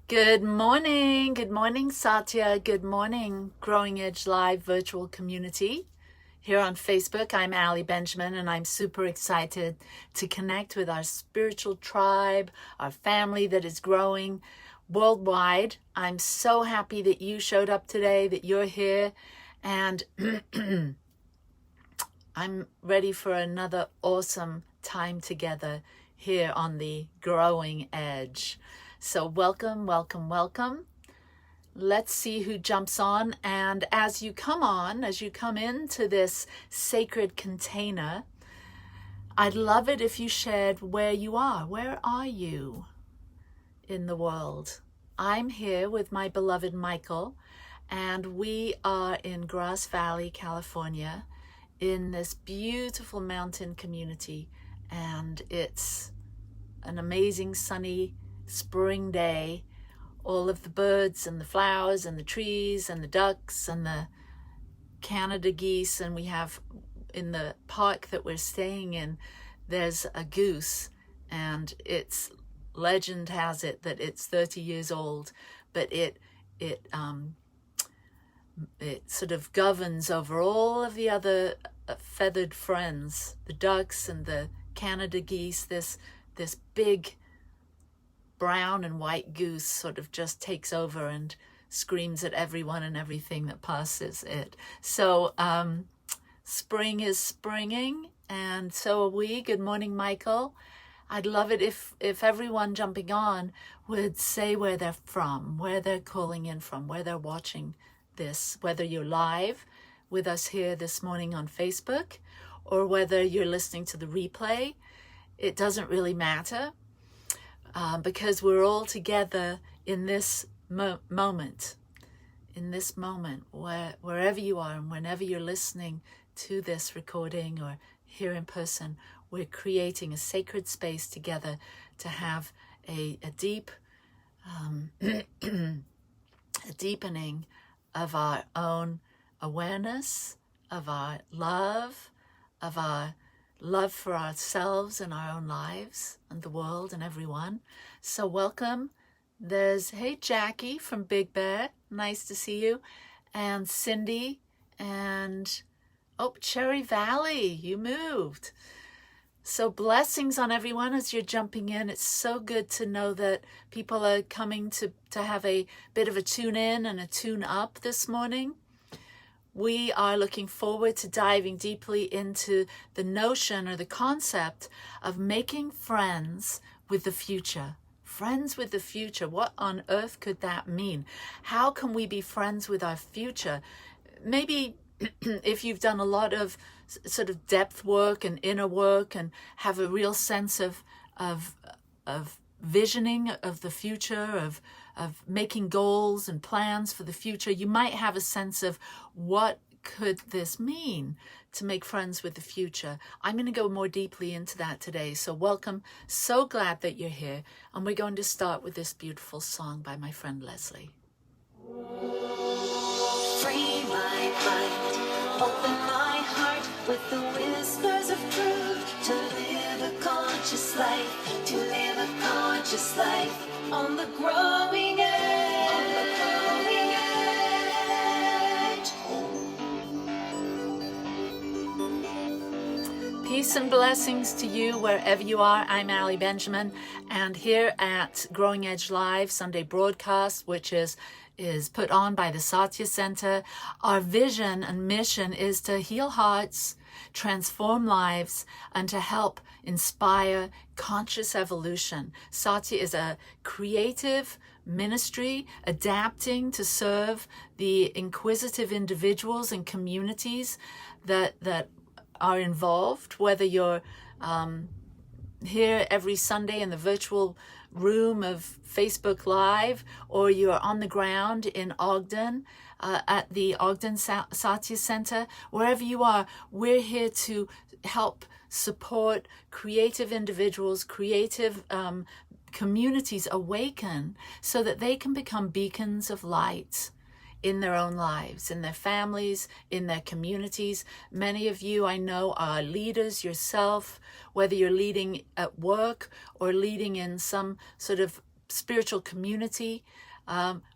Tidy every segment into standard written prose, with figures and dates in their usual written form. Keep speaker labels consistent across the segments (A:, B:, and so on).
A: Good morning. Good morning, Satya. Good morning, Growing Edge Live virtual community. Here on Facebook, I'm Ali Benjamin, and I'm super excited to connect with our spiritual tribe, our family that is growing worldwide. I'm so happy that you showed up today, that you're here, and I'm ready for another awesome time together here on the Growing Edge. So welcome, welcome, welcome. Let's see who jumps on. And as you come into this sacred container, I'd love it if you shared where you are. Where are you in the world? I'm here with my beloved Michael, and we are in Grass Valley, California, in this beautiful mountain community. And it's an amazing sunny spring day. All of the birds and the flowers and the trees and the ducks and the Canada geese, and we have in the park that we're staying in, there's a goose, and its legend has it that it's 30 years old, but it sort of governs over all of the other feathered friends, the ducks and the Canada geese. This big brown and white goose sort of just takes over and screams at everyone and everything that passes it. So spring is springing, and so are we. Good morning, Michael. I'd love it if everyone jumping on would say where they're from, where they're calling in from, where they're watching this, whether you're live with us here this morning on Facebook or whether you're listening to the replay. It doesn't really matter. Because we're all together in this moment, wherever you are and whenever you're listening to this recording or here in person, we're creating a sacred space together to have a deep, a deepening of our own awareness, of our love for ourselves and our own lives and the world and everyone. So welcome. There's, hey, Jackie from Big Bear. Nice to see you. And Cindy and, Cherry Valley, you moved. So blessings on everyone as you're jumping in. It's so good to know that people are coming to have a bit of a tune in and a tune up this morning. We are looking forward to diving deeply into the notion or the concept of making friends with the future. Friends with the future. What on earth could that mean? How can we be friends with our future? Maybe if you've done a lot of sort of depth work and inner work and have a real sense of visioning of the future, of making goals and plans for the future, you might have a sense of what could this mean to make friends with the future. I'm going to go more deeply into that today. So welcome. So glad that you're here. And we're going to start with this beautiful song by my friend Leslie.
B: Free my mind, open my heart with the whispers of truth, to live a conscious life, to live a conscious life on the growing edge. On the growing
A: edge. Peace and blessings to you wherever you are. I'm Ali Benjamin, and here at Growing Edge Live Sunday broadcast, which is put on by the Satya Center, our vision and mission is to heal hearts, transform lives, and to help inspire conscious evolution. Satya is a creative ministry adapting to serve the inquisitive individuals and communities that are involved, whether you're here every Sunday in the virtual room of Facebook Live, or you're on the ground in Ogden at the Ogden Satya Center. Wherever you are, we're here to help support creative individuals, creative communities awaken so that they can become beacons of light in their own lives, in their families, in their communities. Many of you I know are leaders yourself, whether you're leading at work or leading in some sort of spiritual community,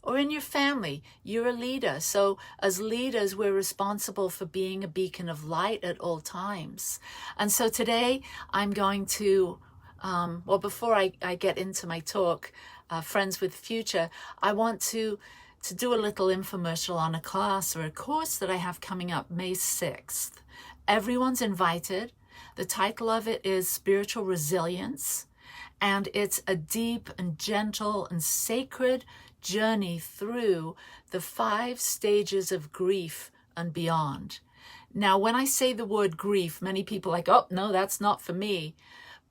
A: or in your family. You're a leader. So as leaders, we're responsible for being a beacon of light at all times. And so today I'm going to, before I get into my talk, Friends with Future, I want to do a little infomercial on a class or a course that I have coming up May 6th. Everyone's invited. The title of it is Spiritual Resilience, and it's a deep and gentle and sacred journey through the 5 stages of grief and beyond. Now, when I say the word grief, many people are like, oh, no, that's not for me.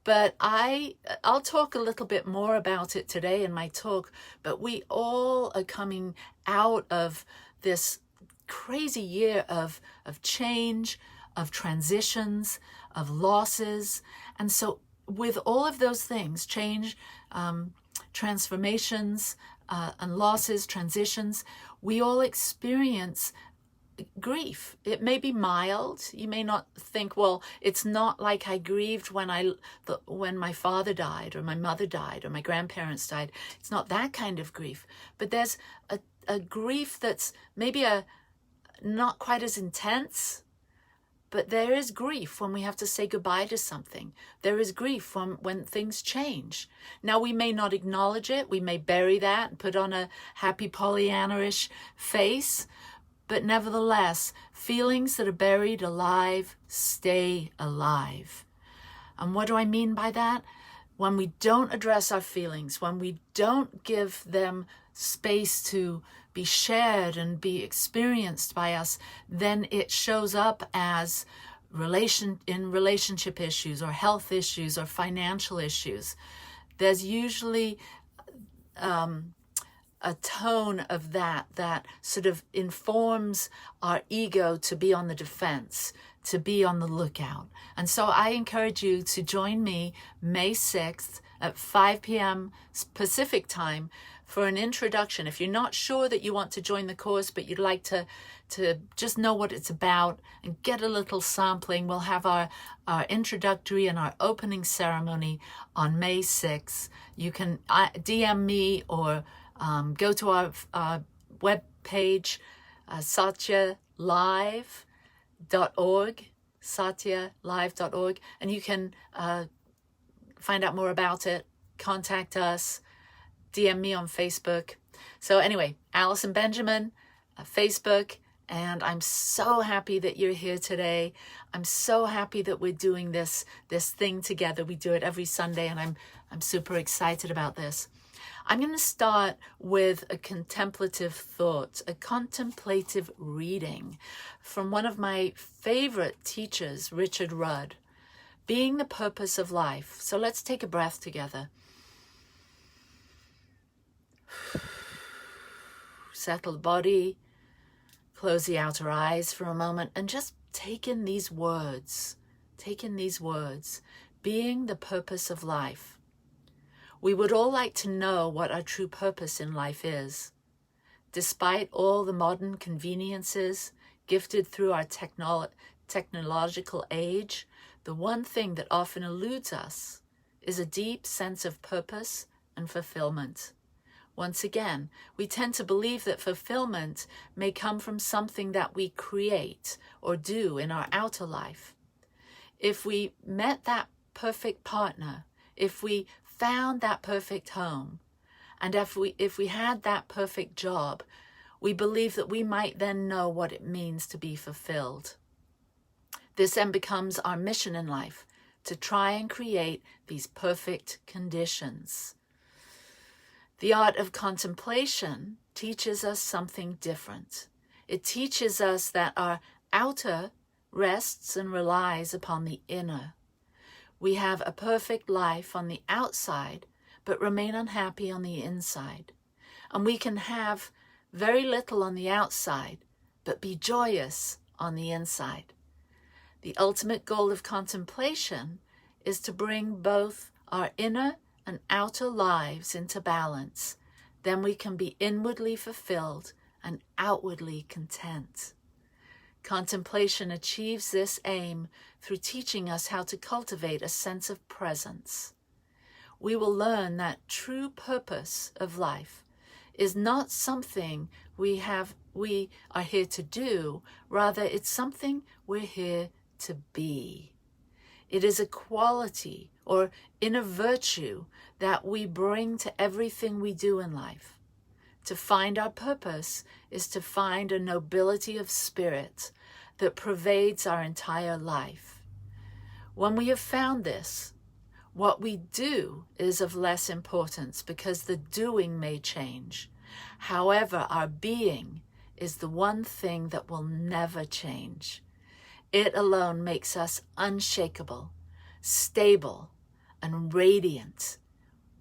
A: But I'll talk a little bit more about it today in my talk, but we all are coming out of this crazy year of change, of transitions, of losses. And so with all of those things, change, transformations, and losses, transitions, we all experience grief. It may be mild. You may not think, well, it's not like I grieved when my father died or my mother died or my grandparents died. It's not that kind of grief. But there's a grief that's maybe not quite as intense. But there is grief when we have to say goodbye to something. There is grief when things change. Now, we may not acknowledge it. We may bury that and put on a happy Pollyanna-ish face. But nevertheless, feelings that are buried alive stay alive. And what do I mean by that? When we don't address our feelings, when we don't give them space to be shared and be experienced by us, then it shows up as relationship issues or health issues or financial issues. There's usually a tone of that sort of informs our ego to be on the defense, to be on the lookout. And so I encourage you to join me May 6th at 5 p.m. Pacific time for an introduction. If you're not sure that you want to join the course, but you'd like to just know what it's about and get a little sampling, we'll have our introductory and our opening ceremony on May 6th. You can DM me or go to our web page, satyalive.org, satyalive.org, and you can find out more about it, contact us, DM me on Facebook. So anyway, Allison Benjamin, Facebook, and I'm so happy that you're here today. I'm so happy that we're doing this thing together. We do it every Sunday, and I'm super excited about this. I'm going to start with a contemplative thought, a contemplative reading from one of my favorite teachers, Richard Rudd, Being the Purpose of Life. So let's take a breath together. Settle the body, close the outer eyes for a moment, and just take in these words. Being the purpose of life. We would all like to know what our true purpose in life is. Despite all the modern conveniences gifted through our technological age, the one thing that often eludes us is a deep sense of purpose and fulfillment. Once again, we tend to believe that fulfillment may come from something that we create or do in our outer life. If we met that perfect partner, if we found that perfect home, and if we had that perfect job, we believe that we might then know what it means to be fulfilled. This then becomes our mission in life, to try and create these perfect conditions. The Art of Contemplation teaches us something different. It teaches us that our outer rests and relies upon the inner. We have a perfect life on the outside, but remain unhappy on the inside. And we can have very little on the outside, but be joyous on the inside. The ultimate goal of contemplation is to bring both our inner and outer lives into balance. Then we can be inwardly fulfilled and outwardly content. Contemplation achieves this aim through teaching us how to cultivate a sense of presence. we will learn that true purpose of life is not something we are here to do. Rather, it's something we're here to be. It is a quality or inner virtue that we bring to everything we do in life. To find our purpose is to find a nobility of spirit that pervades our entire life. When we have found this, what we do is of less importance because the doing may change. However, our being is the one thing that will never change. It alone makes us unshakable, stable, and radiant.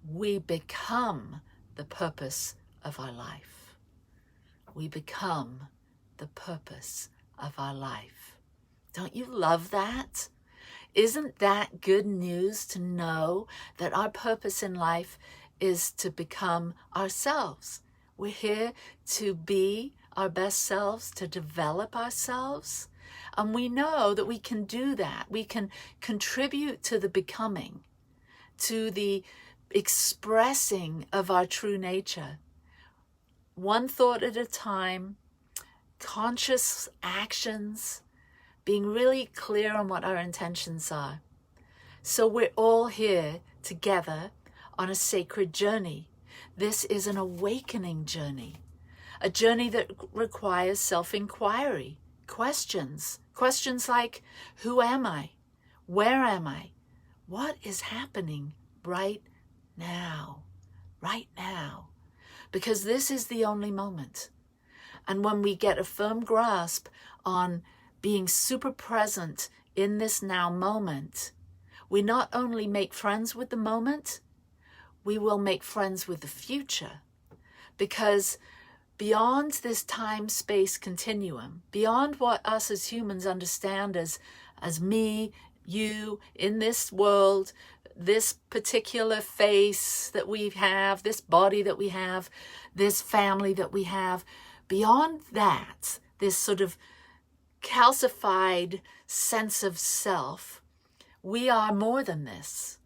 A: We become the purpose of our life. We become the purpose of our life. Don't you love that? Isn't that good news to know that our purpose in life is to become ourselves? We're here to be our best selves, to develop ourselves. And we know that we can do that. We can contribute to the becoming, to the expressing of our true nature. One thought at a time, conscious actions, being really clear on what our intentions are. So we're all here together on a sacred journey. This is an awakening journey, a journey that requires self-inquiry, questions like, who am I? Where am I? What is happening right now? Right now. Because this is the only moment. And when we get a firm grasp on being super present in this now moment, we not only make friends with the moment, we will make friends with the future. Because beyond this time-space continuum, beyond what us as humans understand as me, you, in this world, this particular face that we have, this body that we have, this family that we have, beyond that, this sort of calcified sense of self, we are more than this.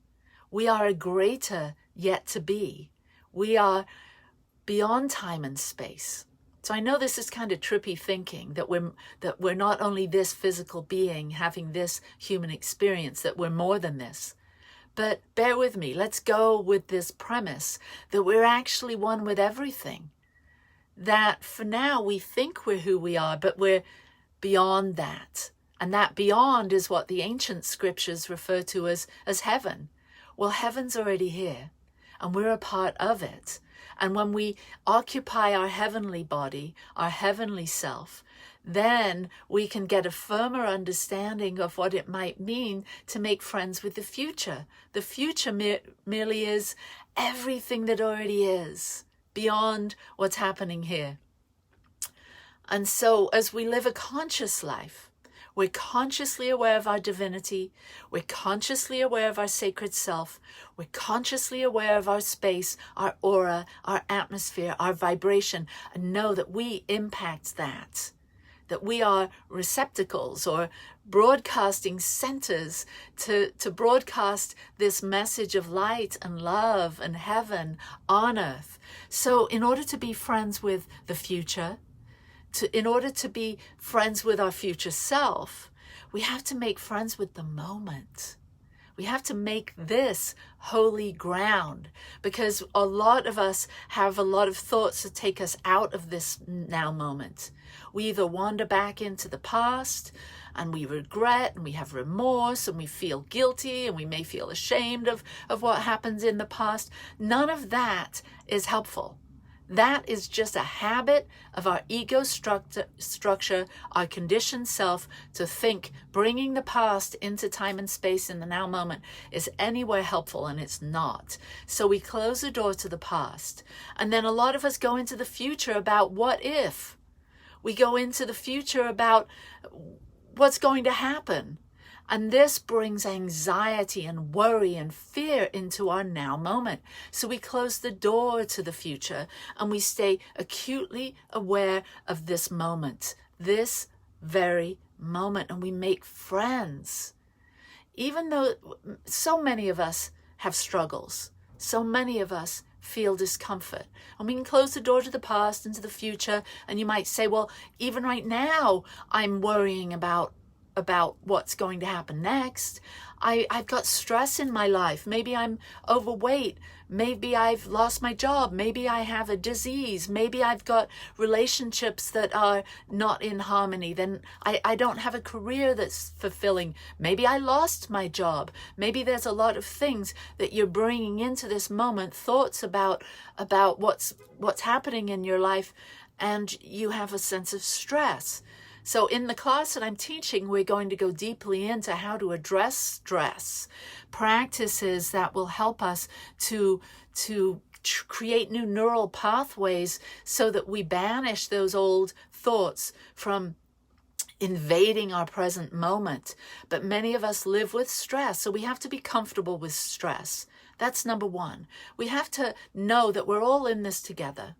A: We are a greater yet to be. We are beyond time and space. So I know this is kind of trippy thinking that we're not only this physical being having this human experience, that we're more than this. But bear with me, let's go with this premise that we're actually one with everything. That for now we think we're who we are, but we're beyond that. And that beyond is what the ancient scriptures refer to as heaven. Well, heaven's already here, and we're a part of it. And when we occupy our heavenly body, our heavenly self, then we can get a firmer understanding of what it might mean to make friends with the future. The future merely is everything that already is, beyond what's happening here. And so as we live a conscious life, we're consciously aware of our divinity. We're consciously aware of our sacred self. We're consciously aware of our space, our aura, our atmosphere, our vibration, and know that we impact that we are receptacles or broadcasting centers to broadcast this message of light and love and heaven on earth. So in order to be friends with the future, in order to be friends with our future self, we have to make friends with the moment. We have to make this holy ground, because a lot of us have a lot of thoughts that take us out of this now moment. We either wander back into the past and we regret and we have remorse and we feel guilty and we may feel ashamed of what happens in the past. None of that is helpful. That is just a habit of our ego structure, our conditioned self, to think bringing the past into time and space in the now moment is anywhere helpful, and it's not. So we close the door to the past. And then a lot of us go into the future about what if. We go into the future about what's going to happen. And this brings anxiety and worry and fear into our now moment. So we close the door to the future and we stay acutely aware of this moment, this very moment, and we make friends. Even though so many of us have struggles, So many of us feel discomfort. And we can close the door to the past and to the future. And you might say, well, even right now, I'm worrying about what's going to happen next. I've got stress in my life. Maybe I'm overweight. Maybe I've lost my job. Maybe I have a disease. Maybe I've got relationships that are not in harmony. Then I don't have a career that's fulfilling. Maybe I lost my job. Maybe there's a lot of things that you're bringing into this moment, thoughts about what's happening in your life, and you have a sense of stress. So in the class that I'm teaching, we're going to go deeply into how to address stress, practices that will help us to create new neural pathways so that we banish those old thoughts from invading our present moment. But many of us live with stress, so we have to be comfortable with stress. That's number one. We have to know that we're all in this together,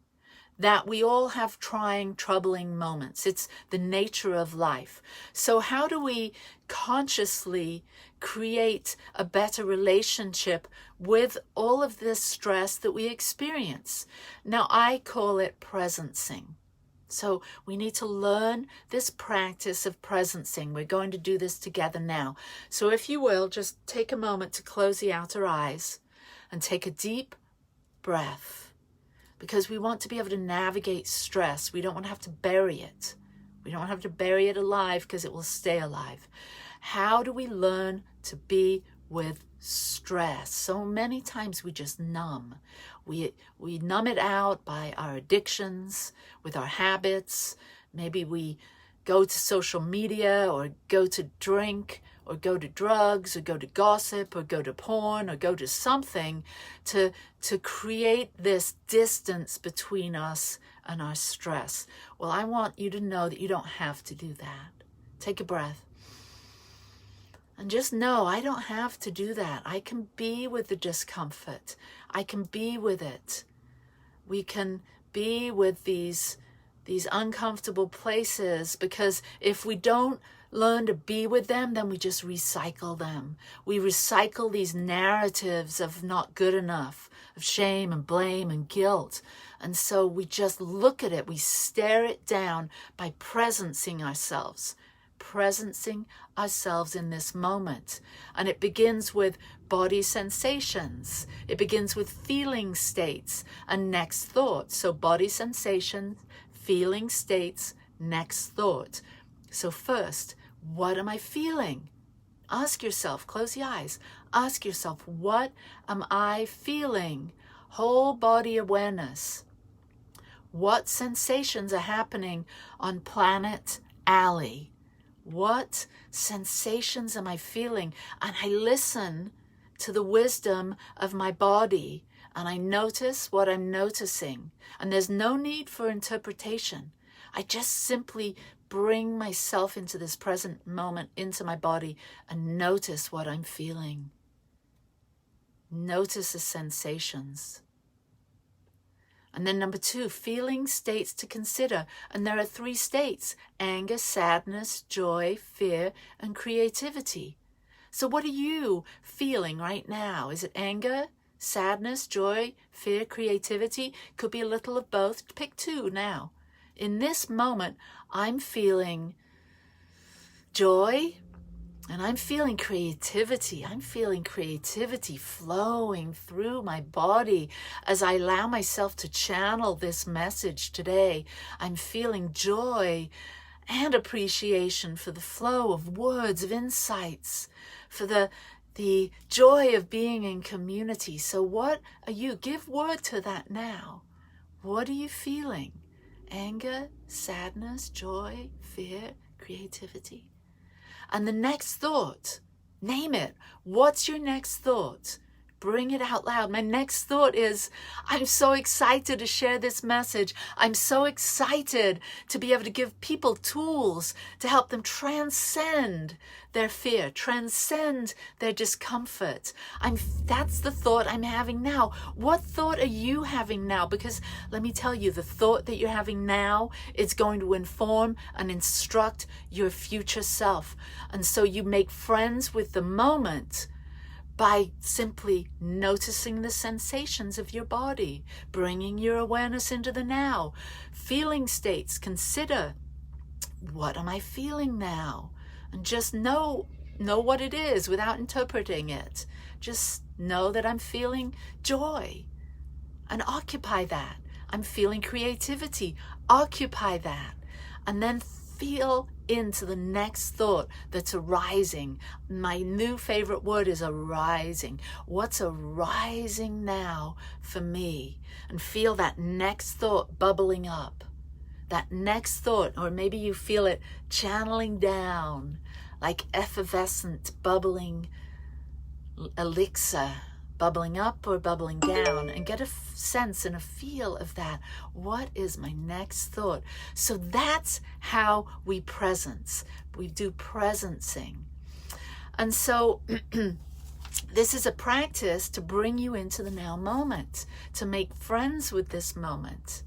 A: that we all have trying, troubling moments. It's the nature of life. So how do we consciously create a better relationship with all of this stress that we experience? Now, I call it presencing. So we need to learn this practice of presencing. We're going to do this together now. So if you will, just take a moment to close the outer eyes and take a deep breath, because we want to be able to navigate stress. We don't want to have to bury it. We don't have to bury it alive because it will stay alive. How do we learn to be with stress? So many times we just numb. We numb it out by our addictions, with our habits. Maybe we go to social media or go to drink or go to drugs or go to gossip or go to porn or go to something to create this distance between us and our stress. Well, I want you to know that you don't have to do that. Take a breath. And just know, I don't have to do that. I can be with the discomfort. I can be with it. We can be with these uncomfortable places, because if we don't learn to be with them, then we just recycle them. We recycle these narratives of not good enough, of shame and blame and guilt. And so we just look at it, we stare it down by presencing ourselves in this moment. And it begins with body sensations. It begins with feeling states and next thoughts. So body sensations, feeling states, next thought. So first, what am I feeling? Ask yourself, close the eyes. Ask yourself, what am I feeling? Whole body awareness. What sensations are happening on planet Alley? What sensations am I feeling? And I listen to the wisdom of my body, and I notice what I'm noticing. And there's no need for interpretation. I just simply bring myself into this present moment, into my body, and notice what I'm feeling. Notice the sensations. And then number 2, feeling states to consider. And there are 3 states: anger, sadness, joy, fear, and creativity. So what are you feeling right now? Is it anger, sadness, joy, fear, creativity? Could be a little of both. Pick 2 now. In this moment, I'm feeling joy and I'm feeling creativity. I'm feeling creativity flowing through my body as I allow myself to channel this message today. I'm feeling joy and appreciation for the flow of words, of insights, for the joy of being in community. So what are you? Give word to that now. What are you feeling? Anger, sadness, joy, fear, creativity. And the next thought, name it. What's your next thought? Bring it out loud. My next thought is, I'm so excited to share this message. I'm so excited to be able to give people tools to help them transcend their fear, transcend their discomfort. That's the thought I'm having now. What thought are you having now? Because let me tell you, the thought that you're having now is going to inform and instruct your future self. And so you make friends with the moment by simply noticing the sensations of your body, bringing your awareness into the now. Feeling states, consider, what am I feeling now? And just know what it is without interpreting it. Just know that I'm feeling joy and occupy that. I'm feeling creativity, occupy that. And then feel into the next thought that's arising. My new favorite word is arising. What's arising now for me? And feel that next thought bubbling up. That next thought, or maybe you feel it channeling down like effervescent, bubbling elixir, bubbling up or bubbling down, and get a sense and a feel of that. What is my next thought? So that's how we presence. We do presencing. And so this is a practice to bring you into the now moment, to make friends with this moment.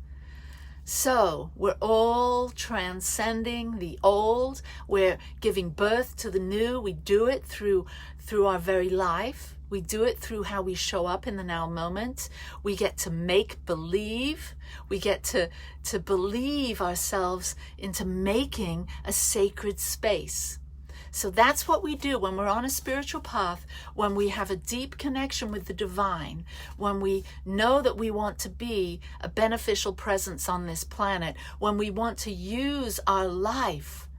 A: So we're all transcending the old. We're giving birth to the new. We do it through our very life. We do it through how we show up in the now moment. We get to make believe. We get to believe ourselves into making a sacred space. So that's what we do when we're on a spiritual path, when we have a deep connection with the divine, when we know that we want to be a beneficial presence on this planet, when we want to use our life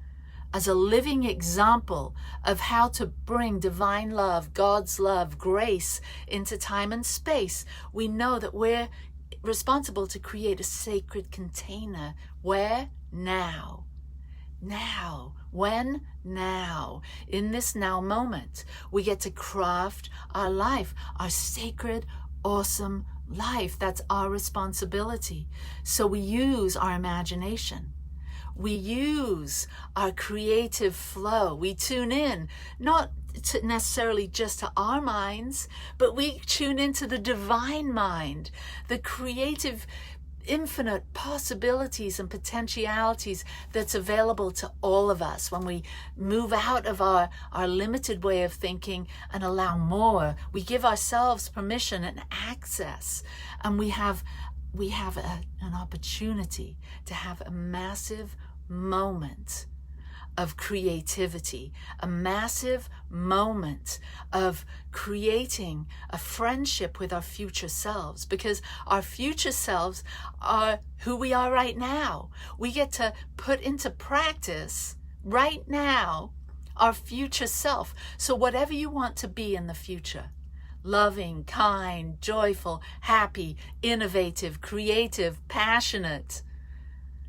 A: as a living example of how to bring divine love, God's love, grace into time and space. We know that we're responsible to create a sacred container. Where? Now. Now. When? Now. In this now moment, we get to craft our life, our sacred, awesome life. That's our responsibility. So we use our imagination. We use our creative flow. We tune in, not necessarily just to our minds, but we tune into the divine mind, the creative, infinite possibilities and potentialities that's available to all of us when we move out of our limited way of thinking and allow more. We give ourselves permission and access, and we have an opportunity to have a massive moment of creativity, a massive moment of creating a friendship with our future selves, because our future selves are who we are right now. We get to put into practice right now our future self. So whatever you want to be in the future, loving, kind, joyful, happy, innovative, creative, passionate,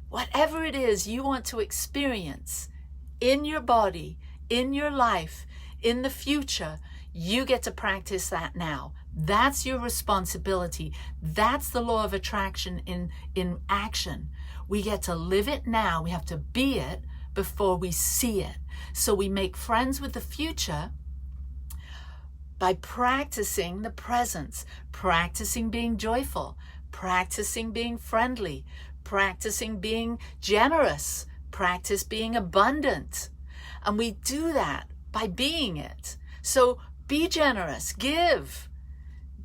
A: whatever it is you want to experience in your body, in your life, in the future, you get to practice that now. That's your responsibility. That's the law of attraction in action. We get to live it now. We have to be it before we see it. So we make friends with the future by practicing the presence, practicing being joyful, practicing being friendly, practicing being generous, practice being abundant. And we do that by being it. So be generous, give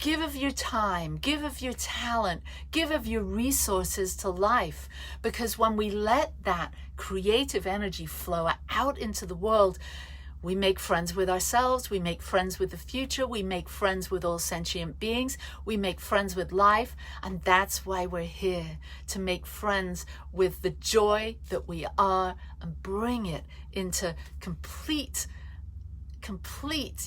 A: of your time, give of your talent, give of your resources to life. Because when we let that creative energy flow out into the world, we make friends with ourselves, we make friends with the future, we make friends with all sentient beings, we make friends with life, and that's why we're here, to make friends with the joy that we are and bring it into complete,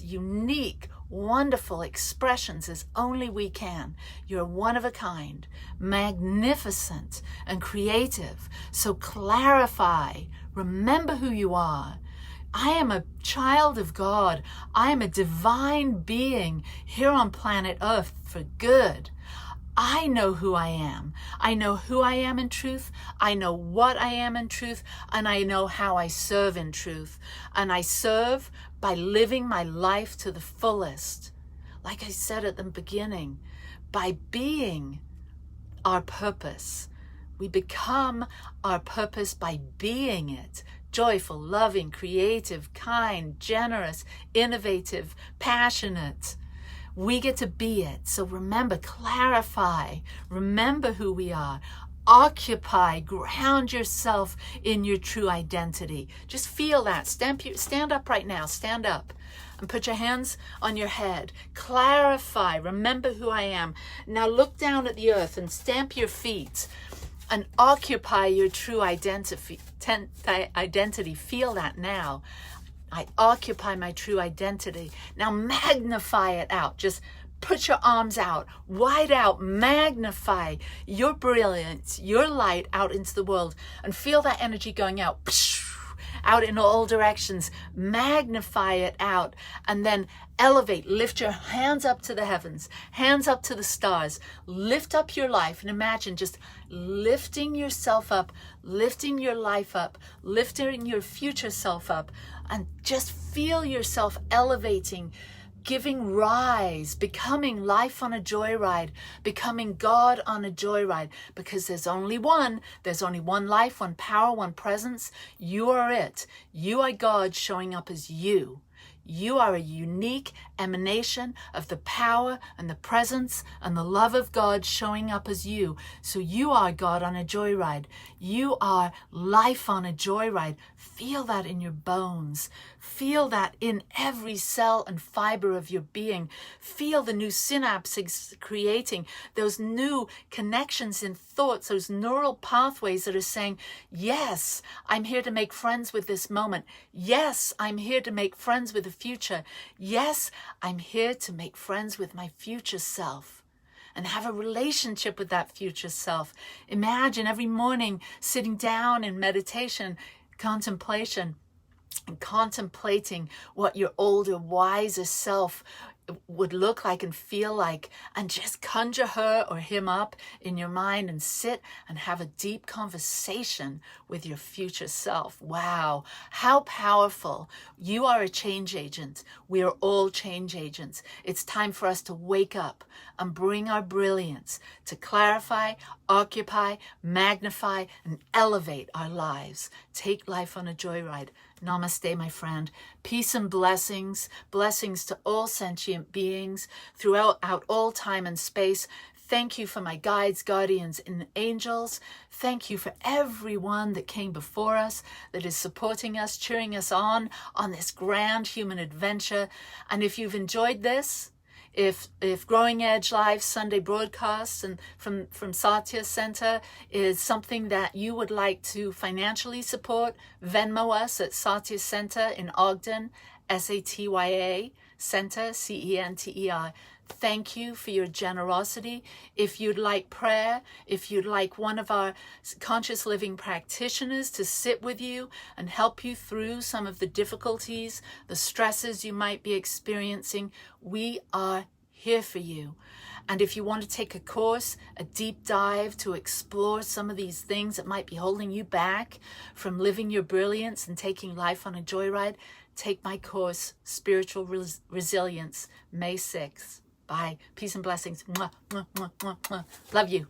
A: unique, wonderful expressions as only we can. You're one of a kind, magnificent, and creative. So clarify, remember who you are. I am a child of God. I am a divine being here on planet Earth for good. I know who I am. I know who I am in truth. I know what I am in truth. And I know how I serve in truth. And I serve by living my life to the fullest. Like I said at the beginning, by being our purpose. We become our purpose by being it, joyful, loving, creative, kind, generous, innovative, passionate. We get to be it. So remember, clarify, remember who we are. Occupy, ground yourself in your true identity. Just feel that. Stand up right now. Stand up and put your hands on your head. Clarify, remember who I am. Now look down at the earth and stamp your feet and occupy your true identity. Feel that now. I occupy my true identity. Now magnify it out. Just put your arms out, wide out, magnify your brilliance, your light out into the world, and feel that energy going out in all directions. Magnify it out, and then elevate. Lift your hands up to the heavens, hands up to the stars. Lift up your life and imagine just lifting yourself up, lifting your life up, lifting your future self up, and just feel yourself elevating, giving rise, becoming life on a joyride, becoming God on a joyride, because there's only one life, one power, one presence. You are it. You are God showing up as you. You are a unique emanation of the power and the presence and the love of God showing up as you. So you are God on a joyride. You are life on a joyride. Feel that in your bones. Feel that in every cell and fiber of your being. Feel the new synapses creating, those new connections in thoughts, those neural pathways that are saying, yes, I'm here to make friends with this moment. Yes, I'm here to make friends with the future. Yes, I'm here to make friends with my future self and have a relationship with that future self. Imagine every morning sitting down in meditation, contemplation, and contemplating what your older, wiser self would look like and feel like, and just conjure her or him up in your mind and sit and have a deep conversation with your future self. Wow, how powerful. You are a change agent. We are all change agents. It's time for us to wake up and bring our brilliance to clarify, occupy, magnify, and elevate our lives. Take life on a joyride. Namaste, my friend. Peace and blessings. Blessings to all sentient beings throughout all time and space. Thank you for my guides, guardians, and angels. Thank you for everyone that came before us, that is supporting us, cheering us on this grand human adventure. And if you've enjoyed this, if Growing Edge Live Sunday broadcasts and from Satya Center is something that you would like to financially support, Venmo us at Satya Center in Ogden, Satya Center, CENTER. Thank you for your generosity. If you'd like prayer, if you'd like one of our conscious living practitioners to sit with you and help you through some of the difficulties, the stresses you might be experiencing, we are here for you. And if you want to take a course, a deep dive to explore some of these things that might be holding you back from living your brilliance and taking life on a joyride, take my course, Spiritual Resilience, May 6th. Bye. Peace and blessings. Mwah, mwah, mwah, mwah, mwah. Love you.